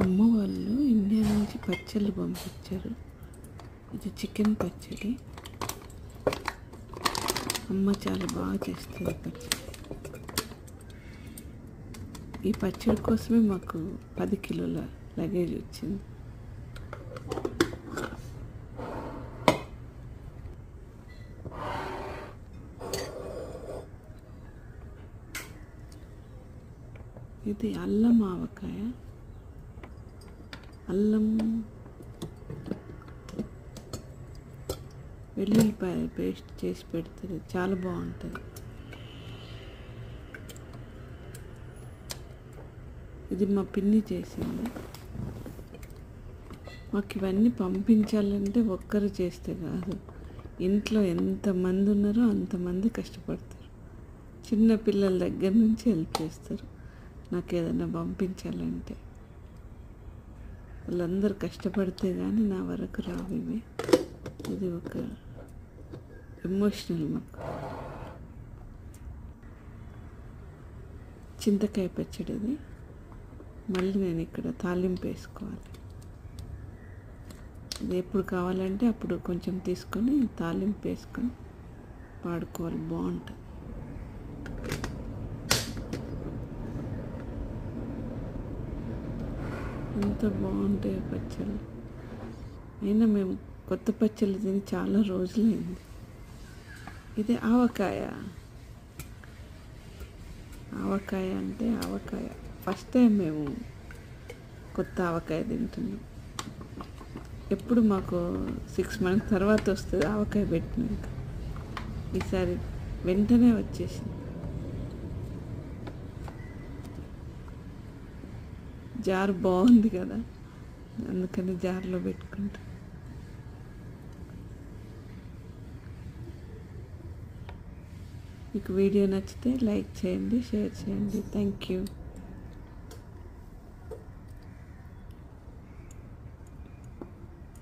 అమ్మ వాళ్ళు ఇండియా నుంచి పచ్చళ్ళు పంపించారు. ఇది చికెన్ పచ్చడి. అమ్మ చాలా బాగా చేస్తుంది పచ్చడి. ఈ పచ్చడి కోసమే మాకు 10 కిలోల లగేజ్ వచ్చింది. ఇది అల్లం ఆవకాయ. అల్లం వెల్లుల్లిపాయ పేస్ట్ చేసి పెడుతుంది, చాలా బాగుంటుంది. ఇది మా పిన్ని చేసింది. మాకు ఇవన్నీ పంపించాలంటే ఒక్కరు చేస్తే కాదు, ఇంట్లో ఎంతమంది ఉన్నారో అంతమంది కష్టపడతారు. చిన్న పిల్లల దగ్గర నుంచి హెల్ప్ చేస్తారు. నాకు ఏదైనా పంపించాలంటే వాళ్ళందరూ కష్టపడితే కానీ నా వరకు రావు ఇవి. ఇది ఒక ఎమోషనల్ మాకు. చింతకాయ పచ్చడి ఇది. మళ్ళీ నేను ఇక్కడ తాలింపు వేసుకోవాలి. ఇది ఎప్పుడు కావాలంటే అప్పుడు కొంచెం తీసుకొని తాలింపు వేసుకొని వాడుకోవాలి, బాగుంటుంది. ఎంత బాగుంటాయి పచ్చళ్ళు. అయినా మేము కొత్త పచ్చళ్ళు తిని చాలా రోజులైంది. ఇది ఆవకాయ. ఆవకాయ అంటే ఆవకాయ ఫస్ట్ టైం మేము కొత్త ఆవకాయ తింటున్నాం. ఎప్పుడు మాకు 6 months తర్వాత వస్తుంది ఆవకాయ పెట్టినాక. ఈసారి వెంటనే వచ్చేసింది. జార్ బాగుంది కదా, అందుకని జార్లో పెట్టుకుంటా. మీకు వీడియో నచ్చితే లైక్ చేయండి, షేర్ చేయండి. Thank you.